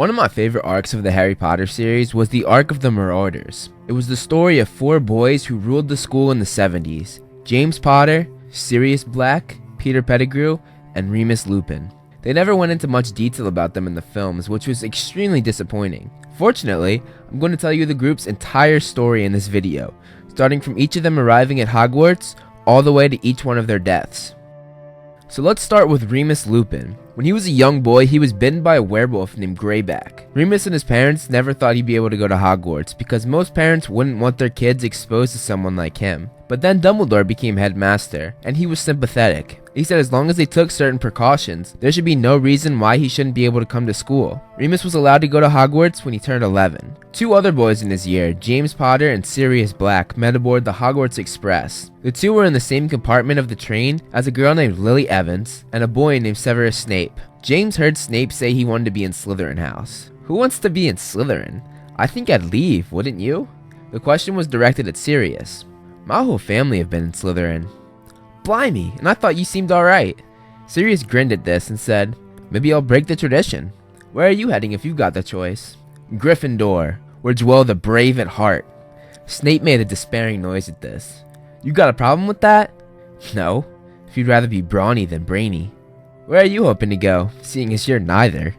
One of my favorite arcs of the Harry Potter series was the arc of the Marauders. It was the story of 4 boys who ruled the school in the 70s. James Potter, Sirius Black, Peter Pettigrew, and Remus Lupin. They never went into much detail about them in the films, which was extremely disappointing. Fortunately, I'm going to tell you the group's entire story in this video, starting from each of them arriving at Hogwarts, all the way to each one of their deaths. So let's start with Remus Lupin. When he was a young boy, he was bitten by a werewolf named Greyback. Remus and his parents never thought he'd be able to go to Hogwarts because most parents wouldn't want their kids exposed to someone like him. But then Dumbledore became headmaster, and he was sympathetic. He said as long as they took certain precautions, there should be no reason why he shouldn't be able to come to school. Remus was allowed to go to Hogwarts when he turned 11. 2 other boys in his year, James Potter and Sirius Black, met aboard the Hogwarts Express. The 2 were in the same compartment of the train as a girl named Lily Evans and a boy named Severus Snape. James heard Snape say he wanted to be in Slytherin House. Who wants to be in Slytherin? I think I'd leave, wouldn't you? The question was directed at Sirius. My whole family have been in Slytherin. Blimey, and I thought you seemed alright. Sirius grinned at this and said, maybe I'll break the tradition. Where are you heading if you got the choice? Gryffindor, where dwell the brave at heart. Snape made a despairing noise at this. You got a problem with that? No, if you'd rather be brawny than brainy. Where are you hoping to go, seeing as you're neither?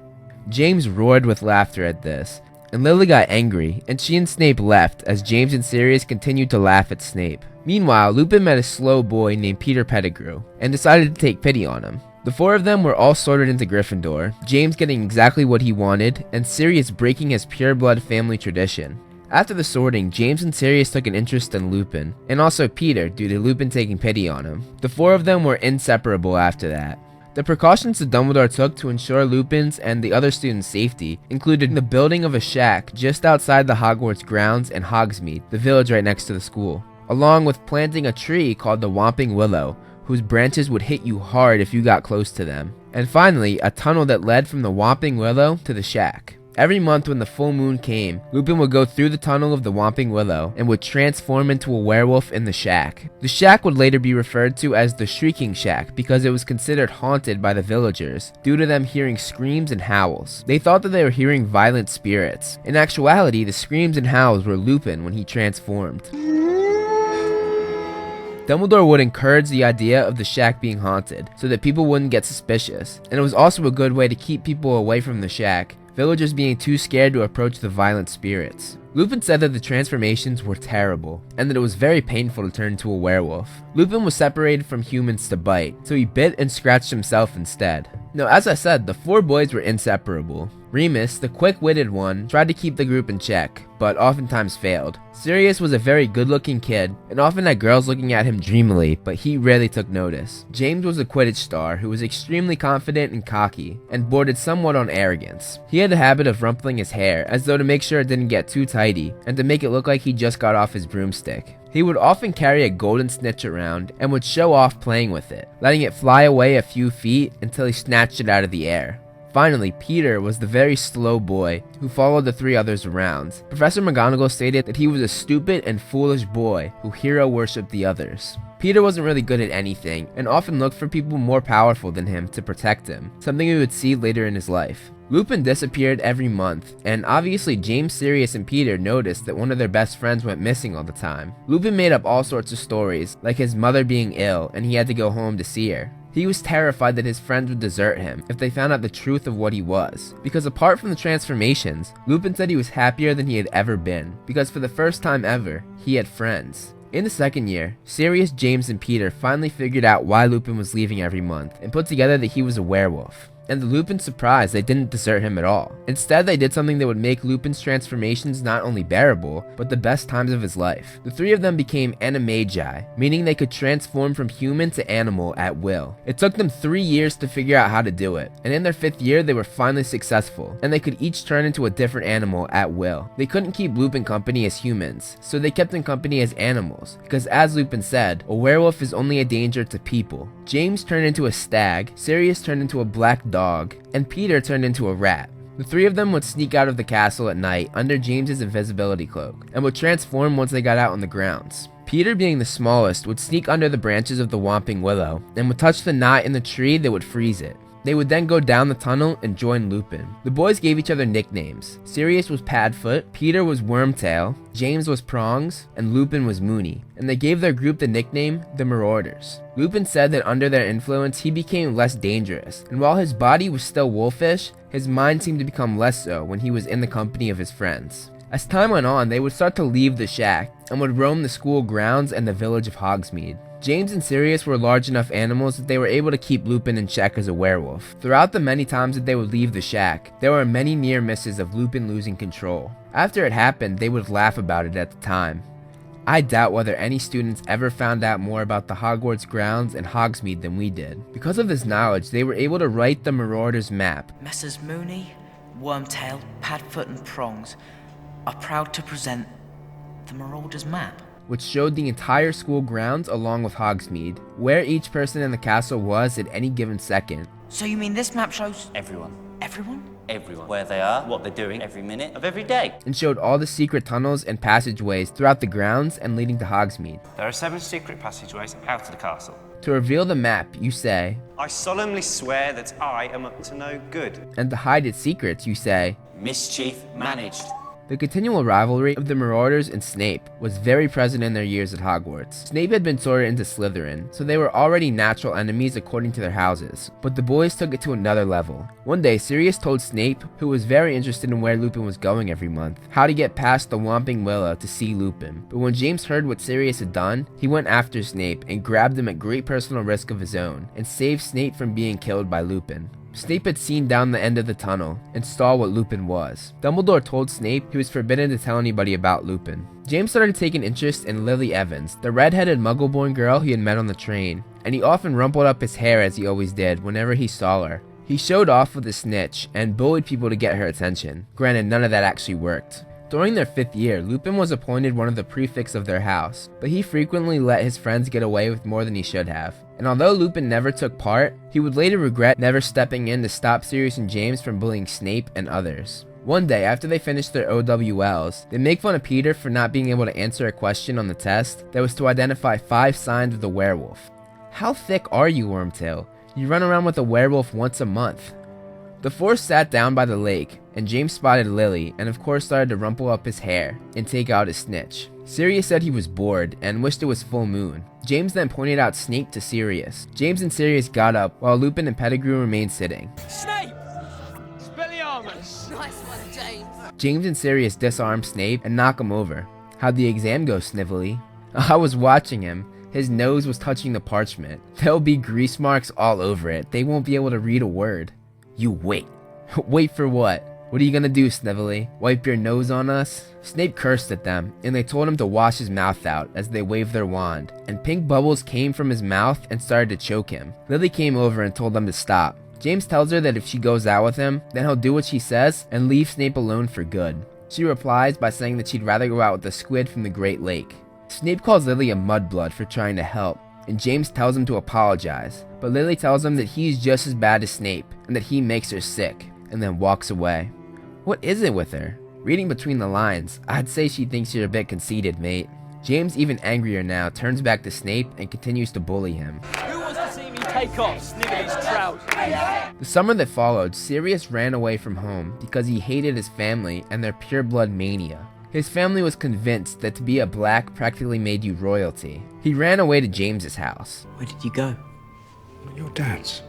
James roared with laughter at this, and Lily got angry, and she and Snape left as James and Sirius continued to laugh at Snape. Meanwhile, Lupin met a slow boy named Peter Pettigrew, and decided to take pity on him. The 4 of them were all sorted into Gryffindor, James getting exactly what he wanted, and Sirius breaking his pure-blood family tradition. After the sorting, James and Sirius took an interest in Lupin, and also Peter due to Lupin taking pity on him. The 4 of them were inseparable after that. The precautions that Dumbledore took to ensure Lupin's and the other students' safety included the building of a shack just outside the Hogwarts grounds and Hogsmeade, the village right next to the school, along with planting a tree called the Whomping Willow, whose branches would hit you hard if you got close to them, and finally a tunnel that led from the Whomping Willow to the shack. Every month when the full moon came, Lupin would go through the tunnel of the Whomping Willow and would transform into a werewolf in the shack. The shack would later be referred to as the Shrieking Shack because it was considered haunted by the villagers due to them hearing screams and howls. They thought that they were hearing violent spirits. In actuality, the screams and howls were Lupin when he transformed. Dumbledore would encourage the idea of the shack being haunted so that people wouldn't get suspicious, and it was also a good way to keep people away from the shack, villagers being too scared to approach the violent spirits. Lupin said that the transformations were terrible, and that it was very painful to turn into a werewolf. Lupin was separated from humans to bite, so he bit and scratched himself instead. Now, as I said, the 4 boys were inseparable. Remus, the quick-witted one, tried to keep the group in check, but oftentimes failed. Sirius was a very good-looking kid, and often had girls looking at him dreamily, but he rarely took notice. James was a Quidditch star who was extremely confident and cocky, and bordered somewhat on arrogance. He had a habit of rumpling his hair, as though to make sure it didn't get too tidy, and to make it look like he just got off his broomstick. He would often carry a golden snitch around, and would show off playing with it, letting it fly away a few feet until he snatched it out of the air. Finally, Peter was the very slow boy who followed the 3 others around. Professor McGonagall stated that he was a stupid and foolish boy who hero-worshipped the others. Peter wasn't really good at anything, and often looked for people more powerful than him to protect him, something we would see later in his life. Lupin disappeared every month, and obviously James, Sirius, and Peter noticed that one of their best friends went missing all the time. Lupin made up all sorts of stories, like his mother being ill and he had to go home to see her. He was terrified that his friends would desert him if they found out the truth of what he was, because apart from the transformations, Lupin said he was happier than he had ever been, because for the first time ever, he had friends. In the second year, Sirius, James, and Peter finally figured out why Lupin was leaving every month, and put together that he was a werewolf. And to Lupin's surprise, they didn't desert him at all. Instead, they did something that would make Lupin's transformations not only bearable, but the best times of his life. The 3 of them became animagi, meaning they could transform from human to animal at will. It took them 3 years to figure out how to do it, and in their 5th year, they were finally successful, and they could each turn into a different animal at will. They couldn't keep Lupin company as humans, so they kept him company as animals, because as Lupin said, a werewolf is only a danger to people. James turned into a stag, Sirius turned into a black dog, and Peter turned into a rat. The 3 of them would sneak out of the castle at night under James's invisibility cloak, and would transform once they got out on the grounds. Peter, being the smallest, would sneak under the branches of the Whomping Willow, and would touch the knot in the tree that would freeze it. They would then go down the tunnel and join Lupin. The boys gave each other nicknames. Sirius was Padfoot, Peter was Wormtail, James was Prongs, and Lupin was Moony, and they gave their group the nickname the Marauders. Lupin said that under their influence he became less dangerous, and while his body was still wolfish, his mind seemed to become less so when he was in the company of his friends. As time went on, they would start to leave the shack and would roam the school grounds and the village of Hogsmeade. James and Sirius were large enough animals that they were able to keep Lupin in check as a werewolf. Throughout the many times that they would leave the shack, there were many near misses of Lupin losing control. After it happened, they would laugh about it at the time. I doubt whether any students ever found out more about the Hogwarts grounds and Hogsmeade than we did. Because of this knowledge, they were able to write the Marauders map. Messrs. Moony, Wormtail, Padfoot and Prongs are proud to present the Marauders map, which showed the entire school grounds along with Hogsmeade, where each person in the castle was at any given second. So you mean this map shows Everyone. everyone? Everyone. Where they are, what they're doing, every minute of every day. And showed all the secret tunnels and passageways throughout the grounds and leading to Hogsmeade. There are 7 secret passageways out of the castle. To reveal the map, you say, I solemnly swear that I am up to no good. and to hide its secrets, you say. Mischief managed. The continual rivalry of the Marauders and Snape was very present in their years at Hogwarts. Snape had been sorted into Slytherin, so they were already natural enemies according to their houses, but the boys took it to another level. One day, Sirius told Snape, who was very interested in where Lupin was going every month, how to get past the Whomping Willow to see Lupin. But when James heard what Sirius had done, he went after Snape and grabbed him at great personal risk of his own, and saved Snape from being killed by Lupin. Snape had seen down the end of the tunnel and saw what Lupin was. Dumbledore told Snape he was forbidden to tell anybody about Lupin. James started taking interest in Lily Evans, the red-headed muggle-born girl he had met on the train, and he often rumpled up his hair as he always did whenever he saw her. He showed off with a snitch and bullied people to get her attention. Granted, none of that actually worked. During their 5th year, Lupin was appointed one of the prefects of their house, but he frequently let his friends get away with more than he should have. And although Lupin never took part, he would later regret never stepping in to stop Sirius and James from bullying Snape and others. One day, after they finished their OWLs, they make fun of Peter for not being able to answer a question on the test that was to identify 5 signs of the werewolf. How thick are you, Wormtail? You run around with a werewolf once a month. The 4 sat down by the lake, and James spotted Lily and of course started to rumple up his hair and take out his snitch. Sirius said he was bored and wished it was full moon. James then pointed out Snape to Sirius. James and Sirius got up while Lupin and Pettigrew remained sitting. Snape! Expelliarmus! Nice one, James. James and Sirius disarm Snape and knock him over. How'd the exam go, Snively? I was watching him. His nose was touching the parchment. There'll be grease marks all over it. They won't be able to read a word. You wait. Wait for what? What are you gonna do, Snively? Wipe your nose on us? Snape cursed at them, and they told him to wash his mouth out as they waved their wand, and pink bubbles came from his mouth and started to choke him. Lily came over and told them to stop. James tells her that if she goes out with him, then he'll do what she says and leave Snape alone for good. She replies by saying that she'd rather go out with the squid from the Great Lake. Snape calls Lily a mudblood for trying to help, and James tells him to apologize, but Lily tells him that he's just as bad as Snape and that he makes her sick, and then walks away. What is it with her? Reading between the lines, I'd say she thinks you're a bit conceited, mate. James, even angrier now, turns back to Snape and continues to bully him. Who wants to see me take off Snively's trousers? The summer that followed, Sirius ran away from home because he hated his family and their pureblood mania. His family was convinced that to be a black practically made you royalty. He ran away to James's house. Where did you go? Your dad's.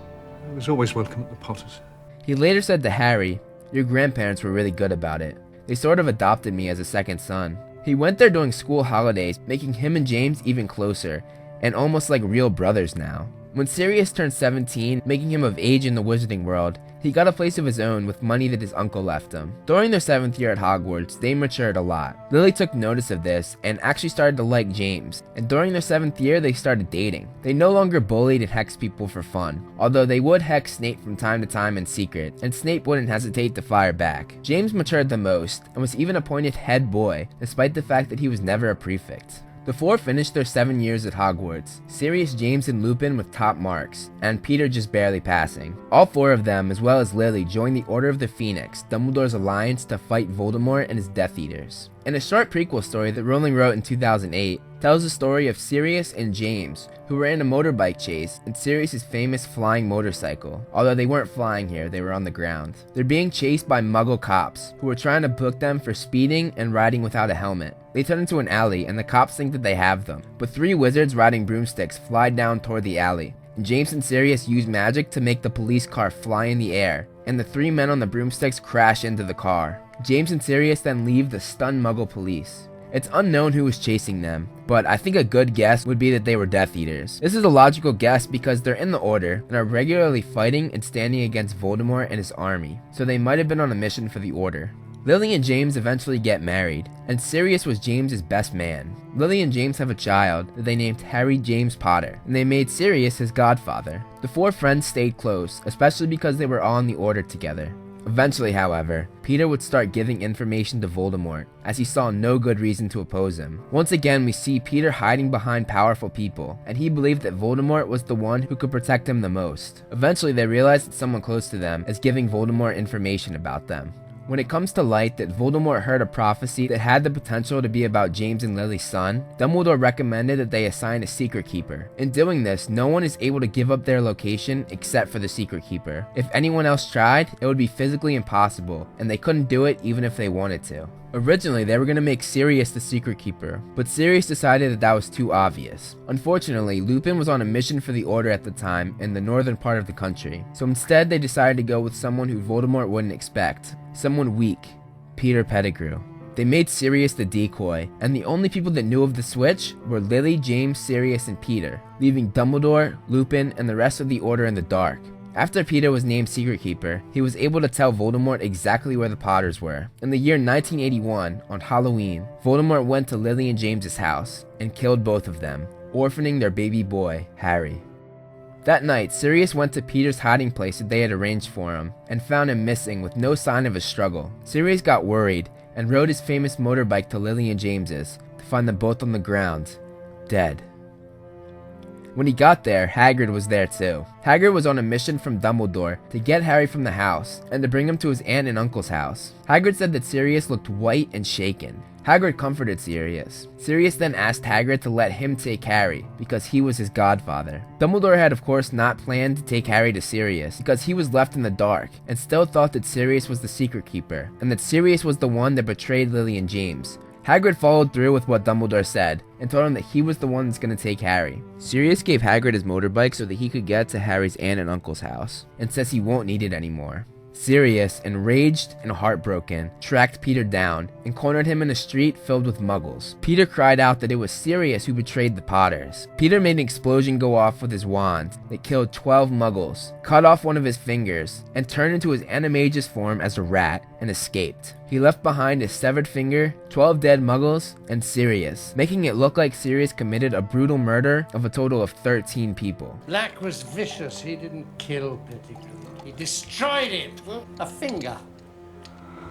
I was always welcome at the Potters. He later said to Harry, "Your grandparents were really good about it. They sort of adopted me as a second son." He went there during school holidays, making him and James even closer, and almost like real brothers now. When Sirius turned 17, making him of age in the wizarding world, he got a place of his own with money that his uncle left him. During their 7th year at Hogwarts, they matured a lot. Lily took notice of this and actually started to like James, and during their 7th year, they started dating. They no longer bullied and hexed people for fun, although they would hex Snape from time to time in secret, and Snape wouldn't hesitate to fire back. James matured the most, and was even appointed head boy, despite the fact that he was never a prefect. The 4 finished their 7 years at Hogwarts, Sirius, James, and Lupin with top marks, and Peter just barely passing. All 4 of them, as well as Lily, joined the Order of the Phoenix, Dumbledore's alliance to fight Voldemort and his Death Eaters. And a short prequel story that Rowling wrote in 2008 tells the story of Sirius and James, who were in a motorbike chase in Sirius's famous flying motorcycle. Although they weren't flying here, they were on the ground. They're being chased by Muggle cops, who were trying to book them for speeding and riding without a helmet. They turn into an alley, and the cops think that they have them. But 3 wizards riding broomsticks fly down toward the alley, and James and Sirius use magic to make the police car fly in the air, and the 3 men on the broomsticks crash into the car. James and Sirius then leave the stunned Muggle police. It's unknown who was chasing them, but I think a good guess would be that they were Death Eaters. This is a logical guess because they're in the Order and are regularly fighting and standing against Voldemort and his army, so they might have been on a mission for the Order. Lily and James eventually get married, and Sirius was James's best man. Lily and James have a child that they named Harry James Potter, and they made Sirius his godfather. The 4 friends stayed close, especially because they were all in the Order together. Eventually, however, Peter would start giving information to Voldemort, as he saw no good reason to oppose him. Once again, we see Peter hiding behind powerful people, and he believed that Voldemort was the one who could protect him the most. Eventually, they realized that someone close to them is giving Voldemort information about them. When it comes to light that Voldemort heard a prophecy that had the potential to be about James and Lily's son, Dumbledore recommended that they assign a secret keeper. In doing this, no one is able to give up their location except for the secret keeper. If anyone else tried, it would be physically impossible, and they couldn't do it even if they wanted to. Originally, they were going to make Sirius the secret keeper, but Sirius decided that was too obvious. Unfortunately, Lupin was on a mission for the Order at the time in the northern part of the country, so instead they decided to go with someone who Voldemort wouldn't expect. Someone weak, Peter Pettigrew. They made Sirius the decoy, and the only people that knew of the switch were Lily, James, Sirius, and Peter, leaving Dumbledore, Lupin, and the rest of the Order in the dark. After Peter was named Secret Keeper, he was able to tell Voldemort exactly where the Potters were. In the year 1981, on Halloween, Voldemort went to Lily and James's house and killed both of them, orphaning their baby boy, Harry. That night, Sirius went to Peter's hiding place that they had arranged for him, and found him missing with no sign of a struggle. Sirius got worried, and rode his famous motorbike to Lily and James's, to find them both on the ground, dead. When he got there, Hagrid was there too. Hagrid was on a mission from Dumbledore to get Harry from the house, and to bring him to his aunt and uncle's house. Hagrid said that Sirius looked white and shaken. Hagrid comforted Sirius. Sirius then asked Hagrid to let him take Harry, because he was his godfather. Dumbledore had of course not planned to take Harry to Sirius, because he was left in the dark, and still thought that Sirius was the secret keeper, and that Sirius was the one that betrayed Lily and James. Hagrid followed through with what Dumbledore said, and told him that he was the one that's going to take Harry. Sirius gave Hagrid his motorbike so that he could get to Harry's aunt and uncle's house, and says he won't need it anymore. Sirius, enraged and heartbroken, tracked Peter down and cornered him in a street filled with muggles. Peter cried out that it was Sirius who betrayed the Potters. Peter made an explosion go off with his wand that killed 12 muggles, cut off one of his fingers, and turned into his animagus form as a rat and escaped. He left behind his severed finger, 12 dead muggles, and Sirius, making it look like Sirius committed a brutal murder of a total of 13 people. Black was vicious. He didn't kill Pettigrew. He destroyed it. A finger.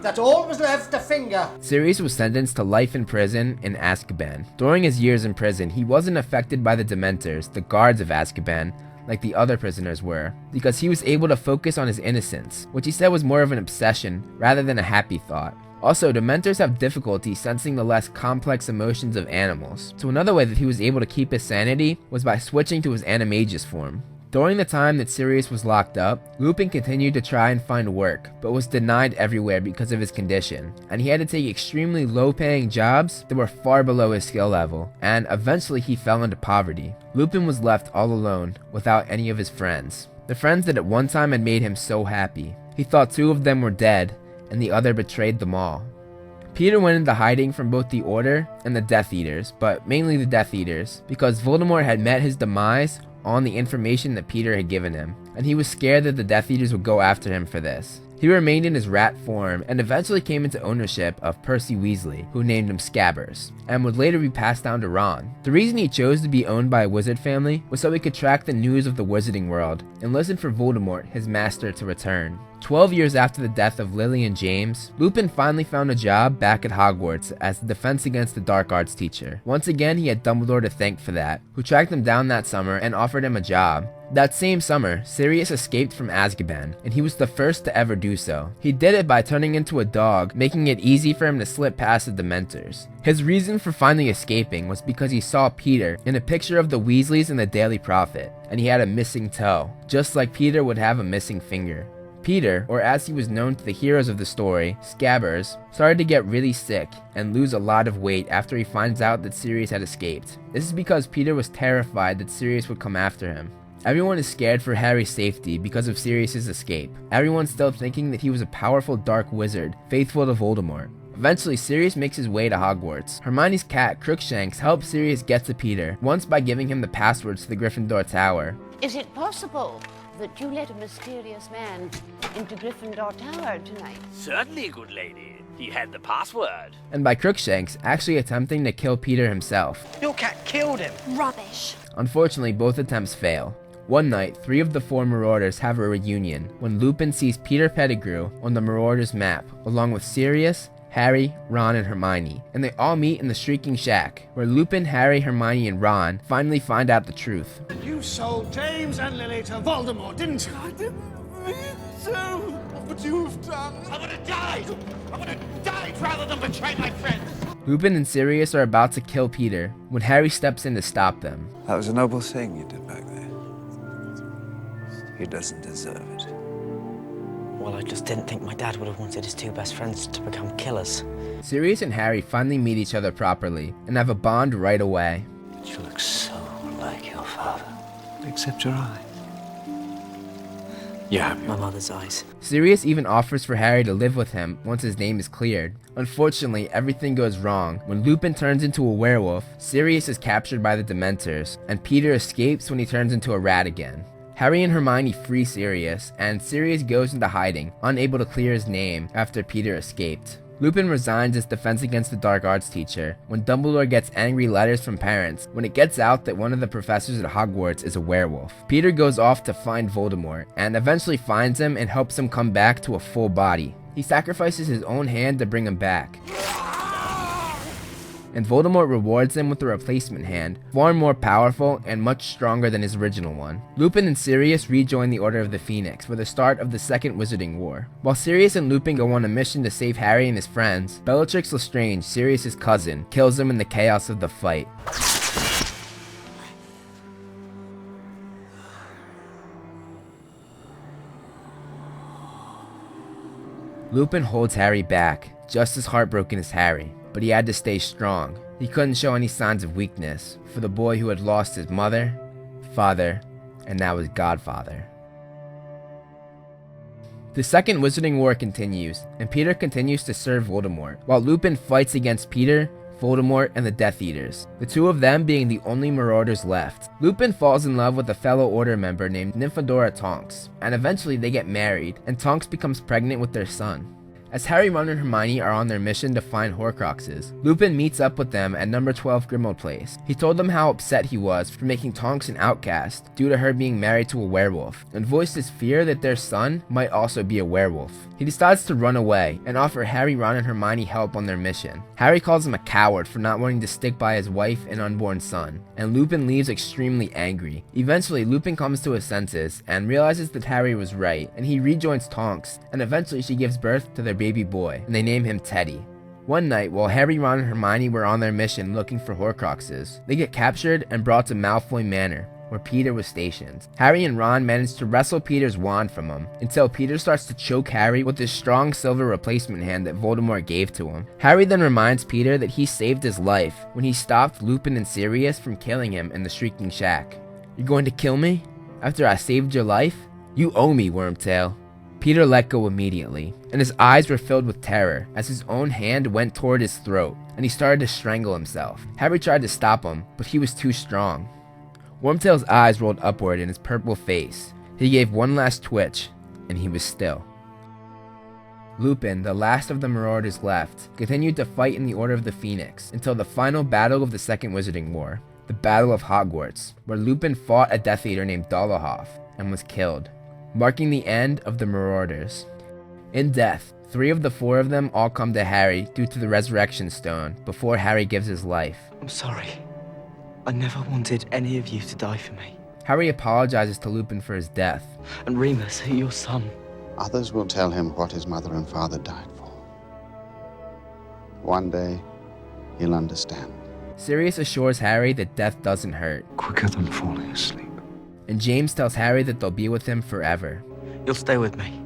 That's all that was left, a finger. Sirius was sentenced to life in prison in Azkaban. During his years in prison, he wasn't affected by the Dementors, the guards of Azkaban, like the other prisoners were, because he was able to focus on his innocence, which he said was more of an obsession rather than a happy thought. Also, Dementors have difficulty sensing the less complex emotions of animals, so another way that he was able to keep his sanity was by switching to his animagus form. During the time that Sirius was locked up, Lupin continued to try and find work, but was denied everywhere because of his condition, and he had to take extremely low-paying jobs that were far below his skill level, and eventually he fell into poverty. Lupin was left all alone, without any of his friends. The friends that at one time had made him so happy. He thought 2 of them were dead, and the other betrayed them all. Peter went into hiding from both the Order and the Death Eaters, but mainly the Death Eaters, because Voldemort had met his demise on the information that Peter had given him, and he was scared that the Death Eaters would go after him for this. He remained in his rat form and eventually came into ownership of Percy Weasley, who named him Scabbers, and would later be passed down to Ron. The reason he chose to be owned by a wizard family was so he could track the news of the wizarding world and listen for Voldemort, his master, to return. 12 years after the death of Lily and James, Lupin finally found a job back at Hogwarts as the Defense Against the Dark Arts teacher. Once again, he had Dumbledore to thank for that, who tracked him down that summer and offered him a job. That same summer, Sirius escaped from Azkaban, and he was the first to ever do so. He did it by turning into a dog, making it easy for him to slip past the Dementors. His reason for finally escaping was because he saw Peter in a picture of the Weasleys in the Daily Prophet, and he had a missing toe, just like Peter would have a missing finger. Peter, or as he was known to the heroes of the story, Scabbers, started to get really sick and lose a lot of weight after he finds out that Sirius had escaped. This is because Peter was terrified that Sirius would come after him. Everyone is scared for Harry's safety because of Sirius's escape. Everyone's still thinking that he was a powerful dark wizard, faithful to Voldemort. Eventually, Sirius makes his way to Hogwarts. Hermione's cat, Crookshanks, helps Sirius get to Peter, once by giving him the passwords to the Gryffindor Tower. Is it possible that you let a mysterious man into Gryffindor Tower tonight? Certainly, good lady. He had the password. And by Crookshanks actually attempting to kill Peter himself. Your cat killed him. Rubbish. Unfortunately, both attempts fail. One night, 3 of the 4 Marauders have a reunion when Lupin sees Peter Pettigrew on the Marauders map, along with Sirius, Harry, Ron, and Hermione, and they all meet in the Shrieking Shack, where Lupin, Harry, Hermione, and Ron finally find out the truth. You sold James and Lily to Voldemort, didn't you? I didn't mean to. But you have done. I would have died. I would have died rather than betray my friends. Lupin and Sirius are about to kill Peter when Harry steps in to stop them. That was a noble thing you did back there. He doesn't deserve it. Well, I just didn't think my dad would have wanted his 2 best friends to become killers. Sirius and Harry finally meet each other properly and have a bond right away. But you look so like your father. Except your eyes. Yeah, my mother's eyes. Sirius even offers for Harry to live with him once his name is cleared. Unfortunately, everything goes wrong. When Lupin turns into a werewolf, Sirius is captured by the Dementors, and Peter escapes when he turns into a rat again. Harry and Hermione free Sirius, and Sirius goes into hiding, unable to clear his name after Peter escaped. Lupin resigns as Defense Against the Dark Arts teacher when Dumbledore gets angry letters from parents when it gets out that one of the professors at Hogwarts is a werewolf. Peter goes off to find Voldemort, and eventually finds him and helps him come back to a full body. He sacrifices his own hand to bring him back. And Voldemort rewards him with a replacement hand, far more powerful and much stronger than his original one. Lupin and Sirius rejoin the Order of the Phoenix for the start of the Second Wizarding War. While Sirius and Lupin go on a mission to save Harry and his friends, Bellatrix Lestrange, Sirius's cousin, kills him in the chaos of the fight. Lupin holds Harry back, just as heartbroken as Harry. But he had to stay strong. He couldn't show any signs of weakness for the boy who had lost his mother, father, and now his godfather. The Second Wizarding War continues, and Peter continues to serve Voldemort, while Lupin fights against Peter, Voldemort, and the Death Eaters, the 2 of them being the only Marauders left. Lupin falls in love with a fellow Order member named Nymphadora Tonks, and eventually they get married, and Tonks becomes pregnant with their son. As Harry, Ron, and Hermione are on their mission to find Horcruxes, Lupin meets up with them at number 12 Grimmauld Place. He told them how upset he was for making Tonks an outcast due to her being married to a werewolf, and voiced his fear that their son might also be a werewolf. He decides to run away and offer Harry, Ron, and Hermione help on their mission. Harry calls him a coward for not wanting to stick by his wife and unborn son, and Lupin leaves extremely angry. Eventually, Lupin comes to his senses and realizes that Harry was right, and he rejoins Tonks, and eventually she gives birth to their baby boy, and they name him Teddy. One night, while Harry, Ron, and Hermione were on their mission looking for Horcruxes, they get captured and brought to Malfoy Manor, where Peter was stationed. Harry and Ron manage to wrestle Peter's wand from him, until Peter starts to choke Harry with his strong silver replacement hand that Voldemort gave to him. Harry then reminds Peter that he saved his life when he stopped Lupin and Sirius from killing him in the Shrieking Shack. "You're going to kill me? After I saved your life? You owe me, Wormtail." Peter let go immediately, and his eyes were filled with terror as his own hand went toward his throat, and he started to strangle himself. Harry tried to stop him, but he was too strong. Wormtail's eyes rolled upward in his purple face. He gave one last twitch, and he was still. Lupin, the last of the Marauders left, continued to fight in the Order of the Phoenix until the final battle of the Second Wizarding War, the Battle of Hogwarts, where Lupin fought a Death Eater named Dolohov and was killed, marking the end of the Marauders. In death, 3 of the 4 of them all come to Harry due to the Resurrection Stone before Harry gives his life. I'm sorry. I never wanted any of you to die for me. Harry apologizes to Lupin for his death. And Remus, your son. Others will tell him what his mother and father died for. One day, he'll understand. Sirius assures Harry that death doesn't hurt. Quicker than falling asleep. And James tells Harry that they'll be with him forever. You'll stay with me.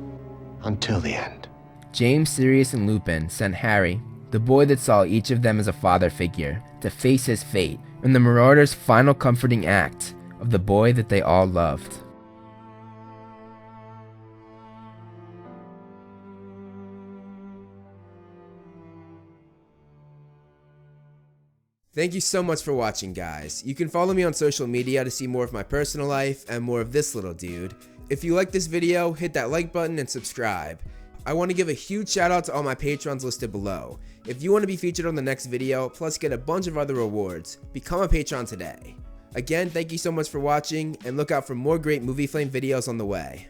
Until the end. James, Sirius, and Lupin sent Harry, the boy that saw each of them as a father figure, to face his fate in the Marauders' final comforting act of the boy that they all loved. Thank you so much for watching, guys. You can follow me on social media to see more of my personal life and more of this little dude. If you like this video, hit that like button and subscribe. I want to give a huge shout out to all my patrons listed below. If you want to be featured on the next video, plus get a bunch of other rewards, become a patron today. Again, thank you so much for watching, and look out for more great Movie Flame videos on the way.